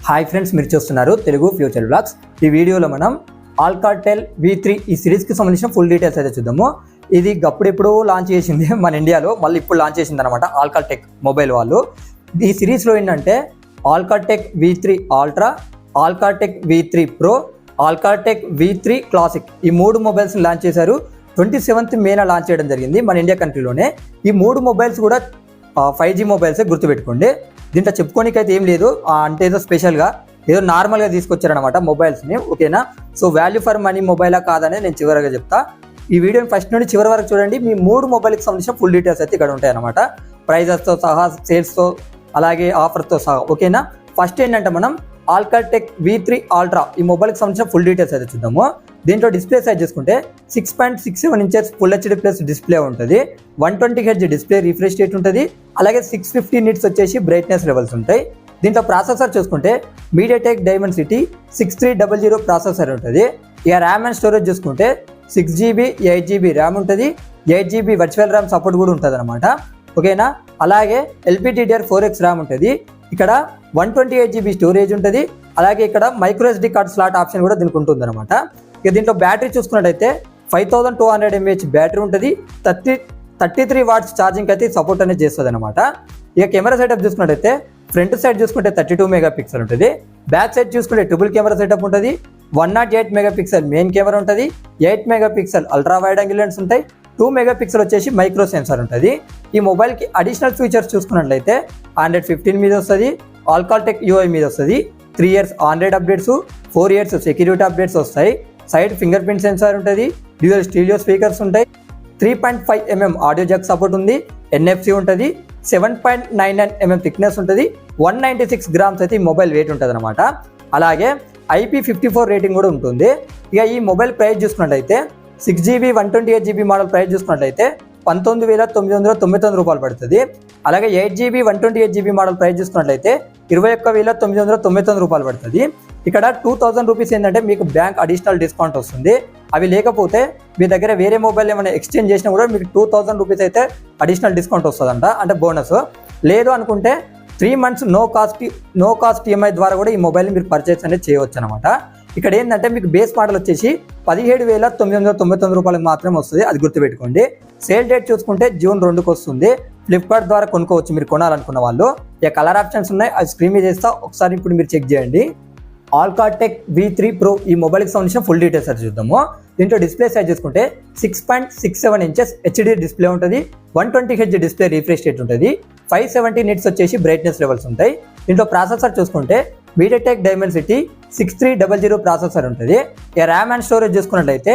Hi friends, మీరు చూస్తున్నారు Telugu future blogs. ఈ వీడియోలో మనం ఆల్కాటెల్ V3 ఈ సిరీస్కి సంబంధించిన ఫుల్ డీటెయిల్స్ అయితే చూద్దాము. ఇది అప్పుడెప్పుడు లాంచ్ చేసింది మన ఇండియాలో, మళ్ళీ ఇప్పుడు లాంచ్ చేసింది అనమాట ఆల్కాటెక్ మొబైల్ వాళ్ళు. ఈ సిరీస్లో ఏంటంటే Alcatel V3 ultra, Alcatel V3 pro, Alcatel V3 classic ఈ మూడు మొబైల్స్ని లాంచ్ చేశారు. 27th మేన లాంచ్ చేయడం జరిగింది మన ఇండియా కంట్రీలోనే. ఈ మూడు మొబైల్స్ కూడా 5G మొబైల్సే, గుర్తుపెట్టుకోండి. దీంట్లో చెప్పుకోనికి అయితే ఏం లేదు, అంటే ఏదో స్పెషల్గా ఏదో నార్మల్గా తీసుకొచ్చారనమాట మొబైల్స్ని, ఓకేనా. సో వాల్యూ ఫర్ మనీ మొబైలా కాదనే నేను చివరిగా చెప్తా. ఈ వీడియోని ఫస్ట్ నుండి చివరి వరకు చూడండి. మీ మూడు మొబైల్కి సంబంధించిన ఫుల్ డీటెయిల్స్ అయితే ఇక్కడ ఉంటాయి అనమాట, ప్రైజెస్తో సహా, సేల్స్తో, అలాగే ఆఫర్తో సహా, ఓకేనా. ఫస్ట్ ఏంటంటే మనం ఆల్కాటెక్ V3 అల్ట్రా ఈ మొబైల్కి సంబంధించిన ఫుల్ డీటెయిల్స్ అయితే చూద్దాము. దీంట్లో డిస్ప్లే సైజ్ చూసుకుంటే 6.67 inches full HD plus display ఉంటుంది. 120 Hz డిస్ప్లే రిఫ్రెష్ రేట్ ఉంటుంది. అలాగే 650 నిట్స్ వచ్చేసి బ్రైట్నెస్ లెవెల్స్ ఉంటాయి. దీంట్లో ప్రాసెసర్ చూసుకుంటే మీడియాటెక్ డైమెన్సిటీ 6300 ప్రాసెసర్ ఉంటుంది. ఇక ర్యామ్ అండ్ స్టోరేజ్ చూసుకుంటే 6GB 8GB ర్యామ్ ఉంటుంది. 8GB వర్చువల్ ర్యామ్ సపోర్ట్ కూడా ఉంటుంది అనమాట, ఓకేనా. అలాగే LPDDR4X ర్యామ్ ఉంటుంది. ఇక్కడ 128GB స్టోరేజ్ ఉంటుంది. అలాగే ఇక్కడ micro SD card slot option కూడా దీనికి ఉంటుంది అనమాట. ఇక దీంట్లో బ్యాటరీ చూసుకున్నట్టయితే 5200 mAh బ్యాటరీ ఉంటుంది. 33 వాట్స్ ఛార్జింగ్ అయితే సపోర్ట్ అనేది చేస్తుంది అనమాట. ఇక కెమెరా సెటప్ చూసుకున్నట్టయితే ఫ్రంట్ సైడ్ చూసుకుంటే 32 మెగాపిక్సెల్ ఉంటుంది. బ్యాక్ సైడ్ చూసుకుంటే ట్రిపుల్ కెమెరా సెటప్ ఉంటుంది. 108 మెగాపిక్సెల్ మెయిన్ కెమెరా ఉంటుంది. 8 megapixel ultra wide angle lens ఉంటాయి. 2 మెగాపిక్సెల్ వచ్చేసి మైక్రో సెన్సార్ ఉంటుంది. ఈ మొబైల్కి అడిషనల్ ఫీచర్స్ చూసుకున్నట్లయితే Android 15 మీద వస్తుంది, ఆల్కాటెక్ UI మీద వస్తుంది. 3 years android updates, 4 years security updates వస్తాయి. సైడ్ ఫింగర్ ప్రింట్ సెన్సార్ ఉంటుంది. డ్యూయల్ స్టీరియో స్పీకర్స్ ఉంటాయి. 3.5 mm ఆడియో జాక్ సపోర్ట్ ఉంది. NFC ఉంటుంది. 7.99 mm థిక్నెస్ ఉంటుంది. 196 grams అయితే ఈ మొబైల్ వెయిట్ ఉంటుంది అనమాట. అలాగే IP54 రేటింగ్ కూడా ఉంటుంది. ఇక ఈ మొబైల్ ప్రైస్ చూసుకున్నట్లయితే 6GB 128GB మోడల్ ప్రైస్ చూసుకున్నట్లయితే 19,999 రూపాయలు పడుతుంది. అలాగే 8GB 128GB మోడల్ ప్రైస్ చూసుకున్నట్లయితే 21,999 రూపాయలు పడుతుంది. ఇక్కడ 2000 రూపీస్ ఏంటంటే మీకు బ్యాంక్ అడిషనల్ డిస్కౌంట్ వస్తుంది. అవి లేకపోతే మీ దగ్గర వేరే మొబైల్ ఏమైనా ఎక్స్చేంజ్ చేసినా కూడా మీకు 2000 రూపీస్ అయితే అడిషనల్ డిస్కౌంట్ వస్తుందంట, అంటే బోనస్. లేదు అనుకుంటే 3 months నో కాస్ట్ EMI ద్వారా కూడా ఈ మొబైల్ని మీరు పర్చేస్ అనేది చేయవచ్చు అనమాట. ఇక్కడ ఏంటంటే మీకు బేస్ మోడల్ వచ్చేసి 17,999 రూపాయలకు మాత్రమే వస్తుంది, అది గుర్తుపెట్టుకోండి. సేల్ డేట్ చూసుకుంటే June 2కి వస్తుంది. ఫ్లిప్కార్ట్ ద్వారా కొనుక్కోవచ్చు మీరు కొనాలనుకున్న వాళ్ళు. ఇక కలర్ ఆప్షన్స్ ఉన్నాయి, అది స్క్రీన్ మీద చేస్తా, ఒకసారి ఇప్పుడు మీరు చెక్ చేయండి. ఆల్కాటెక్ V3 ప్రో ఈ మొబైల్కి సంబంధించిన ఫుల్ డీటెయిల్స్ అది చూద్దాము. దీంట్లో డిస్ప్లే సైజ్ చూసుకుంటే 6.67 ఇంచెస్ HD డిస్ప్లే ఉంటుంది. 120 Hz డిస్ప్లే రిఫ్రెష్ రేట్ ఉంటుంది. 570 నిట్స్ వచ్చేసి బ్రైట్నెస్ లెవెల్స్ ఉంటాయి. దీంట్లో ప్రాసెసర్ చూసుకుంటే మీడియాటెక్ డైమెన్సిటీ 6300 ప్రాసెసర్ ఉంటుంది. ఇక ర్యామ్ అండ్ స్టోరేజ్ చూసుకున్నట్లయితే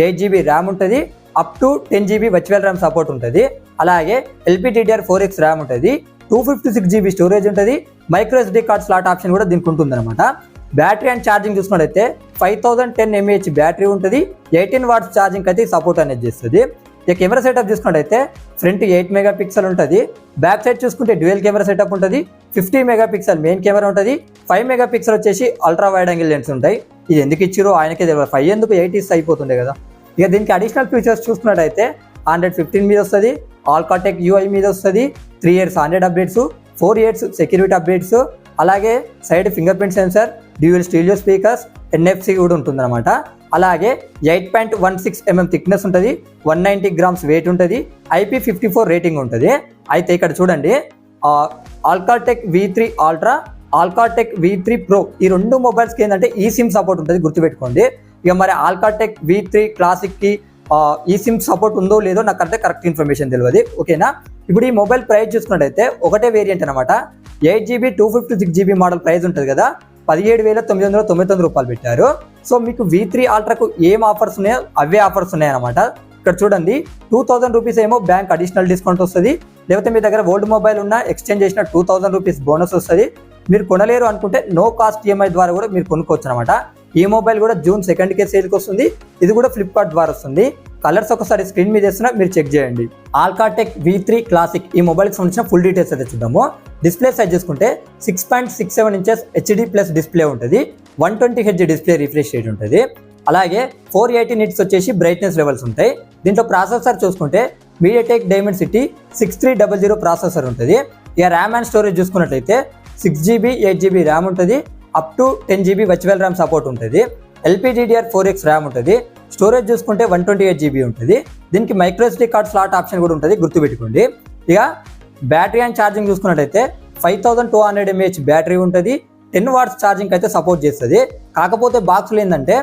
8GB ర్యామ్ ఉంటుంది. Up to 10GB virtual RAM support ఉంటుంది. అలాగే LPDDR4X ర్యామ్ ఉంటుంది. 256GB స్టోరేజ్ ఉంటుంది. Micro SD card slot option కూడా దీనికి ఉంటుంది అనమాట. బ్యాటరీ అండ్ ఛార్జింగ్ చూసుకున్నట్లయితే 5010 mAh బ్యాటరీ ఉంటుంది. 18 వాట్స్ ఛార్జింగ్ అయితే సపోర్ట్ అనేది చేస్తుంది. ఇక కెమెరా సెటప్ చూసుకున్నట్లయితే ఫ్రంట్ 8 మెగాపిక్సెల్ ఉంటుంది. బ్యాక్ సైడ్ చూసుకుంటే డ్యూయల్ కెమెరా సెటప్ ఉంటుంది. 50 మెగాపిక్సెల్ మెయిన్ కెమెరా ఉంటుంది. 5 మెగాపిక్సెల్ వచ్చేసి అల్ట్రా వైడ్ యాంగిల్ లెన్స్ ఉంటాయి. ఇది ఎందుకు ఇచ్చిరో ఆయనకే తెలియదు, 5 ఎందుకు 8 ఇస్తే అయిపోతుండే కదా. ఇక దీనికి అడిషనల్ ఫీచర్స్ చూసుకున్నట్టయితే Android 15 మీద వస్తుంది, ఆల్కాటెక్ UI మీద వస్తుంది. 3 years android updates, 4 years security updates, అలాగే side finger print sensor, dual stereo speakers, NFC కూడా ఉంటుందన్నమాట. అలాగే 8.16 mm థిక్నెస్ ఉంటుంది. 190 grams వెయిట్ ఉంటుంది. IP54 రేటింగ్ ఉంటుంది. అయితే ఇక్కడ చూడండి, ఆల్కాటెక్ V3 ultra, Alcatel V3 pro ఈ రెండు మొబైల్స్కి ఏంటంటే ఈ సిమ్ సపోర్ట్ ఉంటుంది, గుర్తుపెట్టుకోండి. ఇక మరి ఆల్కాటెక్ V3 క్లాసిక్కి ఈ సిమ్ సపోర్ట్ ఉందో లేదో నాకు అంటే కరెక్ట్ ఇన్ఫర్మేషన్ తెలియదు, ఓకేనా. ఇప్పుడు ఈ మొబైల్ ప్రైస్ చూసుకున్నట్టయితే ఒకటే వేరియంట్ అనమాట. 8GB 256GB మోడల్ ప్రైస్ ఉంటుంది కదా, 17,999 రూపాయలు పెట్టారు. సో మీకు V3 అల్ట్రాకు ఏం ఆఫర్స్ ఉన్నాయో అవే ఆఫర్స్ ఉన్నాయన్నమాట. ఇక్కడ చూడండి, 2000 రూపీస్ ఏమో బ్యాంక్ అడిషనల్ డిస్కౌంట్ వస్తుంది. లేకపోతే మీ దగ్గర ఓల్డ్ మొబైల్ ఉన్న ఎక్స్చేంజ్ చేసిన 2000 రూపీస్ బోనస్ వస్తుంది. మీరు కొనలేరు అనుకుంటే నో కాస్ట్ EMI ద్వారా కూడా మీరు కొనుక్కోవచ్చు అనమాట. ఈ మొబైల్ కూడా June 2కే సేల్కి వస్తుంది. ఇది కూడా ఫ్లిప్కార్ట్ ద్వారా వస్తుంది. కలర్స్ ఒకసారి స్క్రీన్ మీద చేస్తున్నా, మీరు చెక్ చేయండి. ఆల్కాటెక్ V3 క్లాసిక్ ఈ మొబైల్కి సంబంధించిన ఫుల్ డీటెయిల్స్ అయితే చూద్దాము. డిస్ప్లే సైజ్ చూసుకుంటే 6.67 ఇంచెస్ HD ప్లస్ డిస్ప్లే ఉంటుంది. 120 Hz డిస్ప్లే రిఫ్రెష్ రేట్ ఉంటుంది. అలాగే 480 నిట్స్ వచ్చేసి బ్రైట్నెస్ లెవెల్స్ ఉంటాయి. దీంట్లో ప్రాసెసర్ చూసుకుంటే మీడియాటెక్ డైమెన్సిటీ 6300 ప్రాసెసర్ ఉంటుంది. ఇక ర్యామ్ అండ్ స్టోరేజ్ చూసుకున్నట్లయితే 6GB 8GB ర్యామ్ ఉంటుంది. Up to 10 GB virtual RAM support ఉంటుంది. LPDDR4X ర్యామ్ ఉంటుంది. స్టోరేజ్ చూసుకుంటే 128 GB ఉంటుంది. దీనికి micro SD card slot option కూడా ఉంటుంది, గుర్తుపెట్టుకోండి. ఇక బ్యాటరీ అండ్ ఛార్జింగ్ చూసుకున్నట్టయితే 5200 mAh బ్యాటరీ ఉంటుంది. 10 వాట్స్ ఛార్జింగ్ అయితే సపోర్ట్ చేస్తుంది. కాకపోతే బాక్స్లో ఏంటంటే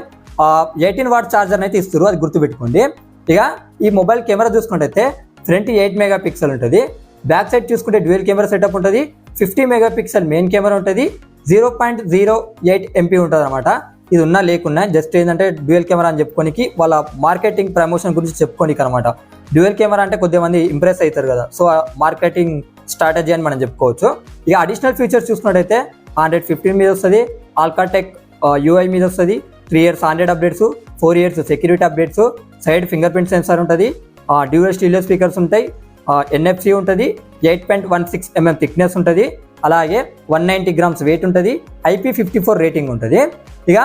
18 వాట్ ఛార్జర్ అయితే ఇస్తారు, అది గుర్తుపెట్టుకోండి. ఇక ఈ మొబైల్ కెమెరా చూసుకున్నట్టయితే ఫ్రంట్ 8 MP ఉంటుంది. బ్యాక్ సైడ్ చూసుకుంటే డ్యూయల్ కెమెరా సెటప్ ఉంటుంది. 50 MP మెయిన్ కెమెరా ఉంటుంది. 0.08 MP ఉంటుంది అనమాట. ఇది ఉన్నా లేకున్నా జస్ట్ ఏంటంటే డ్యూయల్ కెమెరా అని చెప్పుకోనికి, వాళ్ళ మార్కెటింగ్ ప్రమోషన్ గురించి చెప్పుకోనికి అనమాట. డ్యూయల్ కెమెరా అంటే కొద్దిమంది ఇంప్రెస్ అవుతారు కదా, సో మార్కెటింగ్ స్ట్రాటజీ అని మనం చెప్పుకోవచ్చు. ఇక అడిషనల్ ఫీచర్స్ చూసుకున్నట్టయితే 115 మీద వస్తుంది, ఆల్కాటెక్ UI మీద వస్తుంది, 3 years android updates, 4 years security updates, side finger print censor ఉంటుంది, డ్యూయల్ స్టీరియో స్పీకర్స్ ఉంటాయి, NFC ఉంటుంది, 8.16 mm థిక్నెస్ ఉంటుంది, అలాగే 190 grams వెయిట్ ఉంటుంది, IP54 రేటింగ్ ఉంటుంది. ఇక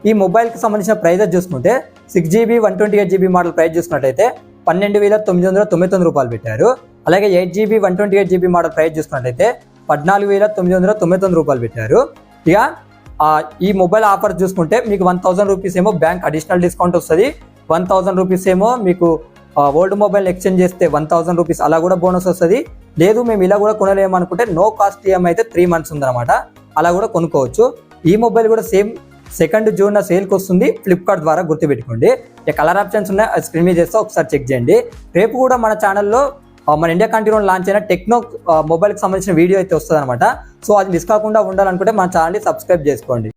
ఈ మొబైల్కి సంబంధించిన ప్రైజెస్ చూసుకుంటే 6GB 128GB మోడల్ ప్రైస్ చూసుకున్నట్టయితే 12,999 రూపాయలు పెట్టారు. అలాగే 8GB 128GB మోడల్ ప్రైస్ చూసుకున్నట్టయితే 14,999 రూపాయలు పెట్టారు. ఇక ఈ మొబైల్ ఆఫర్ చూసుకుంటే మీకు 1000 రూపీస్ ఏమో బ్యాంక్ అడిషనల్ డిస్కౌంట్ వస్తుంది, 1000 రూపీస్ ఏమో మీకు ఓల్డ్ మొబైల్ ఎక్స్చేంజ్ చేస్తే 1000 రూపీస్ అలా కూడా బోనస్ వస్తుంది. లేదు మేము ఇలా కూడా కొనలేమనుకుంటే నో కాస్ట్ EMI అయితే 3 months ఉందన్నమాట, అలా కూడా కొనుక్కోవచ్చు. ఈ మొబైల్ కూడా సేమ్ 2nd June సేల్కి వస్తుంది ఫ్లిప్కార్ట్ ద్వారా, గుర్తుపెట్టుకోండి. ఇక కలర్ ఆప్షన్స్ ఉన్నాయి, అది స్క్రీన్ మీద చేస్తే ఒకసారి చెక్ చేయండి. రేపు కూడా మన ఛానల్లో మన ఇండియా కంట్రీలో లాంచ్ అయిన టెక్నో మొబైల్కి సంబంధించిన వీడియో అయితే వస్తుంది అనమాట. సో అది మిస్ కాకుండా ఉండాలనుకుంటే మన ఛానల్ని సబ్స్క్రైబ్ చేసుకోండి.